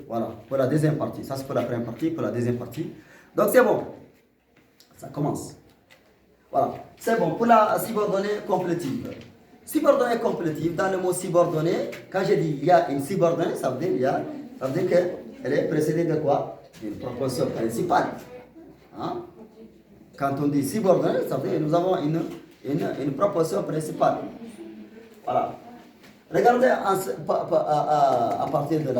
Voilà, pour la deuxième partie. Ça, c'est pour la première partie, pour la deuxième partie. Donc, c'est bon. Ça commence. Voilà, c'est bon. Pour la subordonnée complétive. Subordonnée complétive, dans le mot subordonnée, quand j'ai dit il y a une subordonnée, ça veut dire qu'elle est précédée de quoi? D'une proposition principale. Hein? Quand on dit subordonnée, ça veut dire que nous avons une proposition principale. Voilà. Regardez à partir de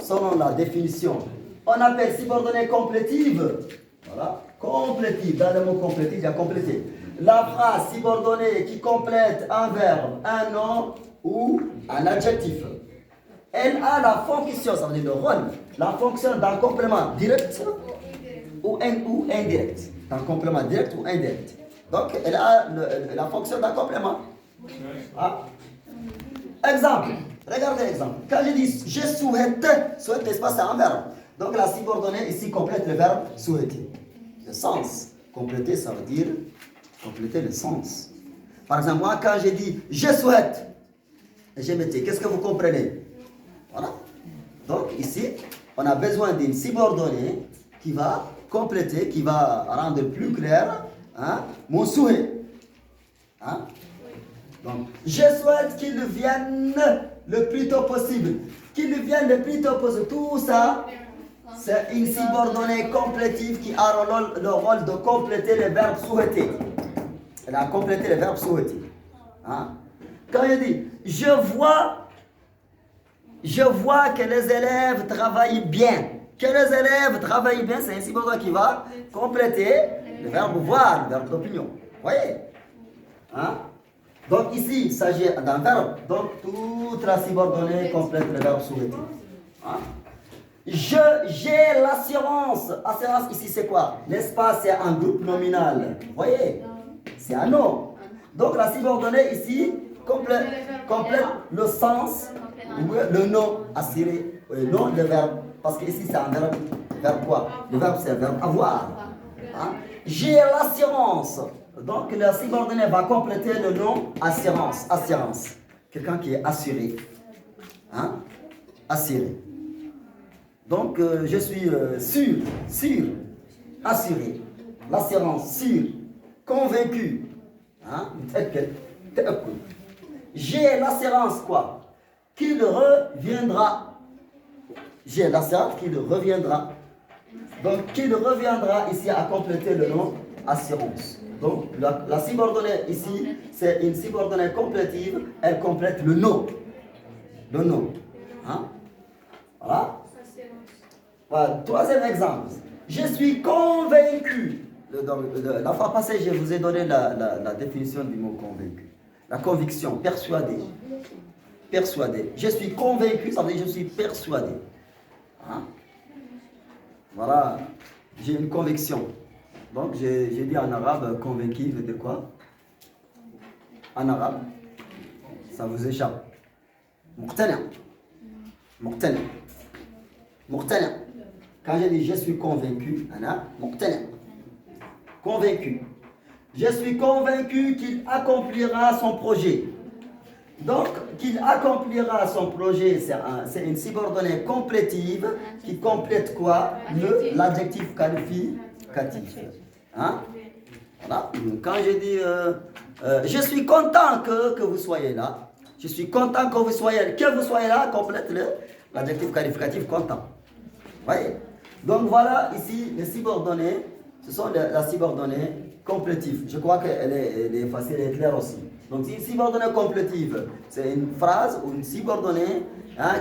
selon la définition. On appelle subordonnée complétive. Voilà. Complétive. Dans le mot complétive, il y a complété. La phrase subordonnée qui complète un verbe, un nom ou un adjectif. Elle a la fonction, ça veut dire le rôle, la fonction d'un complément direct ou indirect. D'un complément direct ou indirect. Donc, elle a la fonction d'un complément. Ah. Exemple. Regardez l'exemple. Quand je dis je souhaite, souhaite, n'est-ce pas, c'est un verbe. Donc la subordonnée ici complète le verbe souhaiter. Le sens. Compléter, ça veut dire compléter le sens. Par exemple, moi, quand je dis je souhaite, je mettais, qu'est-ce que vous comprenez? Voilà. Donc ici, on a besoin d'une subordonnée qui va compléter, qui va rendre plus clair mon souhait. Hein? Donc, je souhaite qu'il vienne le plus tôt possible. Qu'il vienne le plus tôt possible. Tout ça, c'est une subordonnée complétive qui a le rôle de compléter le verbe souhaiter. Elle a complété le verbe souhaiter. Hein? Quand il dit, je vois que les élèves travaillent bien. Que les élèves travaillent bien, c'est une subordonnée qui va compléter le verbe voir, le verbe d'opinion. Vous voyez? Hein? Donc ici, il s'agit d'un verbe. Donc toute la subordonnée complète le verbe souhaiter. Hein? J'ai l'assurance. Assurance ici c'est quoi? N'est-ce pas? C'est un groupe nominal. Vous voyez? C'est un nom. Donc la subordonnée ici complète le sens, le nom assuré, non le verbe. Parce que ici c'est un verbe. Verbe quoi? Le verbe c'est un verbe avoir. Hein? J'ai l'assurance. Donc la subordonnée va compléter le nom assurance. Assurance. Quelqu'un qui est assuré. Hein? Assuré. Donc je suis sûr, assuré. L'assurance, sûr, convaincu. Hein? J'ai l'assurance quoi? Qu'il reviendra. J'ai l'assurance qu'il reviendra. Donc qu'il reviendra ici à compléter le nom assurance. Donc, la subordonnée ici, c'est une subordonnée complétive. Elle complète le nom. Le nom. Hein? Voilà. Voilà. Troisième exemple. Je suis convaincu. La fois passée, je vous ai donné la définition du mot convaincu. La conviction, persuadé. Persuadé. Je suis convaincu, ça veut dire je suis persuadé. Hein? Voilà. J'ai une conviction. Donc, j'ai dit en arabe, convaincu, veut dire quoi? En arabe, ça vous échappe. Muqtana. Muqtana. Muqtana. Quand j'ai dit je suis convaincu, muqtana. Convaincu. Je suis convaincu qu'il accomplira son projet. Donc, qu'il accomplira son projet, c'est une subordonnée complétive qui complète quoi? L'adjectif qualificatif. Hein? Voilà. Quand je dis je suis content que vous soyez là, je suis content que vous soyez là, complète l'adjectif qualificatif content. Vous voyez? Donc voilà ici les subordonnées, ce sont la subordonnée complétive. Je crois qu'elle est facile et claire aussi. Donc une subordonnée complétive, c'est une phrase ou une subordonnée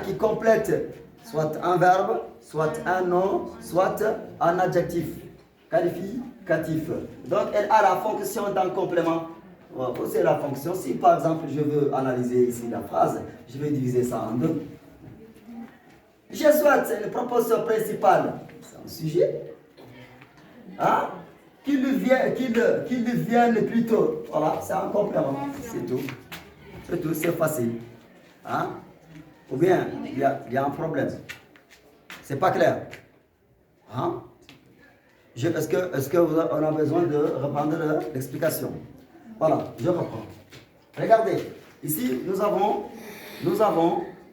qui complète soit un verbe, soit un nom, soit un adjectif qualificatif. Donc elle a la fonction d'un complément. C'est la fonction. Si par exemple je veux analyser ici la phrase, je vais diviser ça en deux. Je souhaite, c'est une proposition principale. C'est un sujet. Hein? Qu'il vienne plus tôt. Voilà, c'est un complément. C'est tout. C'est tout, c'est facile. Hein? Ou bien, il y a un problème. C'est pas clair. Hein? Est-ce qu'on a besoin de reprendre l'explication? Voilà, je reprends. Regardez, ici, nous avons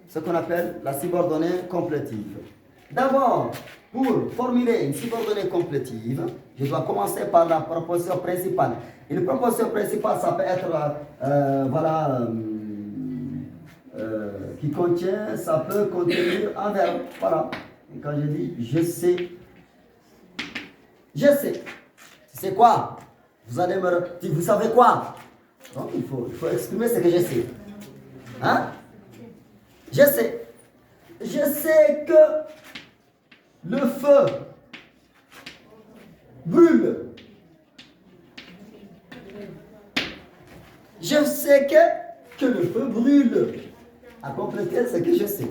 ce qu'on appelle la subordonnée complétive. D'abord, pour formuler une subordonnée complétive, je dois commencer par la proposition principale. Une proposition principale, ça peut être, qui contient, ça peut contenir un verbe. Voilà. Et quand je dis je sais, c'est quoi? Vous allez me dire, vous savez quoi? Donc il faut exprimer ce que je sais. Hein? Je sais. Je sais que le feu brûle. Je sais que le feu brûle. À compléter ce que je sais.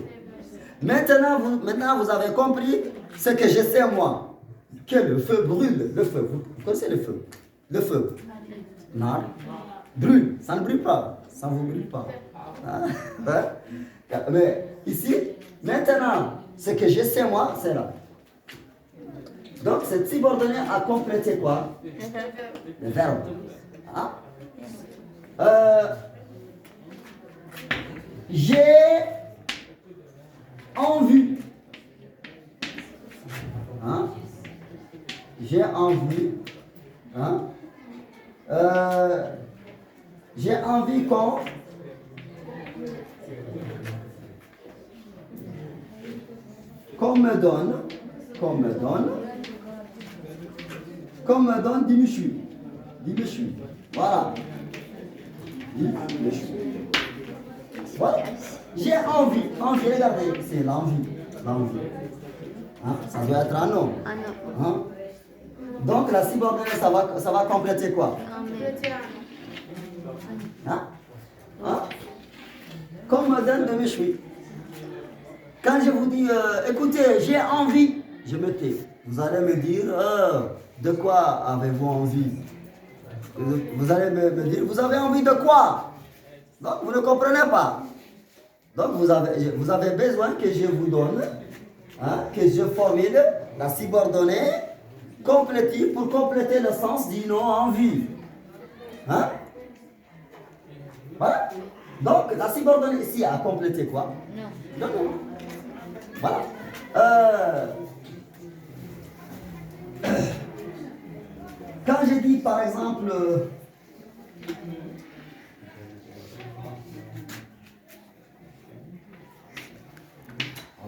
Maintenant, vous avez compris ce que je sais moi. Que le feu brûle. Le feu. Vous connaissez le feu? Le feu. Non. Brûle. Ça ne brûle pas. Ça ne vous brûle pas. Hein? Mais ici, maintenant, ce que je sais moi, c'est là. Donc, cette subordonnée a complété quoi? Le verbe. Hein? J'ai envie. Hein? J'ai envie. Hein? J'ai envie qu'on me donne du michu. Voilà. Voilà. J'ai envie. Regardez, c'est l'envie. Hein? Ça doit être un nom. Hein? Donc la subordonnée, ça va compléter quoi? Hein? Hein? Qu'on me donne de michu. Quand je vous dis, écoutez, j'ai envie, je me tais. Vous allez me dire, de quoi avez-vous envie? Vous allez me dire, vous avez envie de quoi? Donc, vous ne comprenez pas. Donc, vous avez besoin que je vous donne, hein, que je formule la subordonnée complétive pour compléter le sens du nom envie. Hein? Voilà. Donc, la subordonnée ici a complété quoi? Non. Voilà. Quand je dis par exemple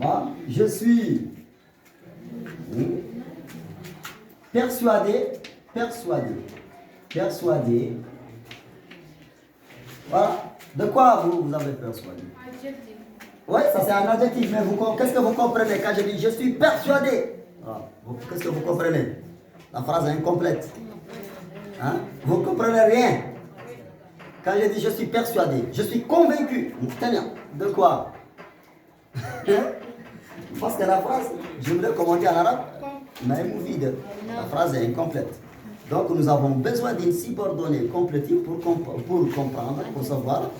voilà, je suis persuadé. Voilà. De quoi vous avez persuadé? Adjectif. Oui, ça c'est un adjectif, mais qu'est-ce que vous comprenez quand je dis je suis persuadé? Qu'est-ce que vous comprenez? La phrase est incomplète. Hein? Vous ne comprenez rien. Quand je dis je suis persuadé, je suis convaincu. De quoi? Parce que la phrase, je voulais commenter en arabe, mais vide. La phrase est incomplète. Donc nous avons besoin d'une subordonnée complétive pour comprendre, pour savoir,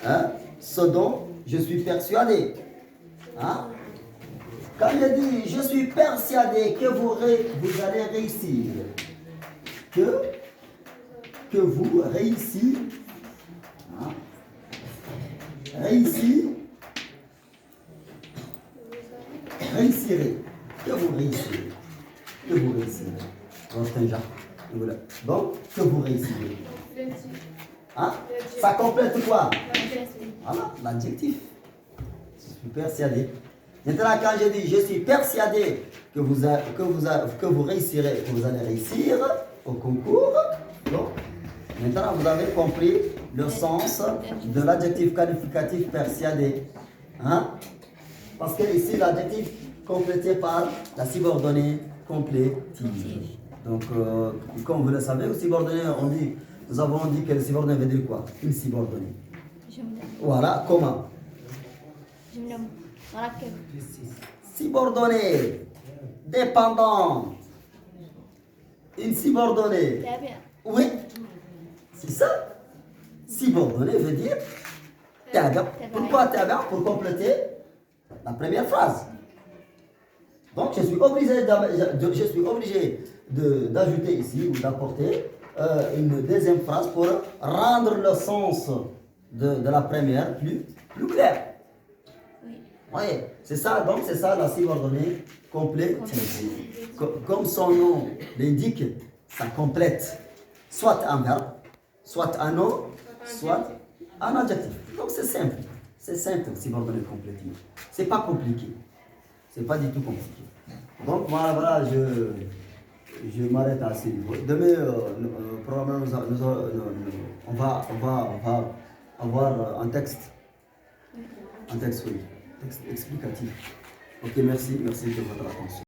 hein, ce dont je suis persuadé. Hein? Quand je dis je suis persuadé que vous allez réussir, que vous réussirez, hein? Réussirez, que vous réussirez. Donc, que vous réussirez. Hein? Ça complète quoi? Voilà, l'adjectif. Je suis persuadé. Maintenant, quand je dis je suis persuadé que vous réussirez, que vous allez réussir au concours, donc, maintenant vous avez compris le sens de l'adjectif qualificatif persuadé. Hein? Parce que ici, l'adjectif complété par la subordonnée complétive. Donc, comme vous le savez, le subordonné, nous avons dit que le subordonné veut dire quoi? Une subordonnée. Voilà, comment? Subordonnée, dépendant, une subordonnée. Oui, c'est ça. Subordonnée veut dire taga. Pourquoi taga? Pour compléter la première phrase. Donc je suis obligé d'ajouter ici ou d'apporter une deuxième phrase pour rendre le sens de la première plus clair. Ouais, c'est ça, donc c'est ça la subordonnée complétive. Comme son nom l'indique, ça complète soit un verbe, soit un nom, soit un adjectif. Donc c'est simple, subordonnée complétive. C'est pas compliqué, c'est pas du tout compliqué. Donc voilà, je m'arrête à ce niveau. Demain, probablement, on va avoir un texte, oui, texte explicatif. Ok, merci de votre attention.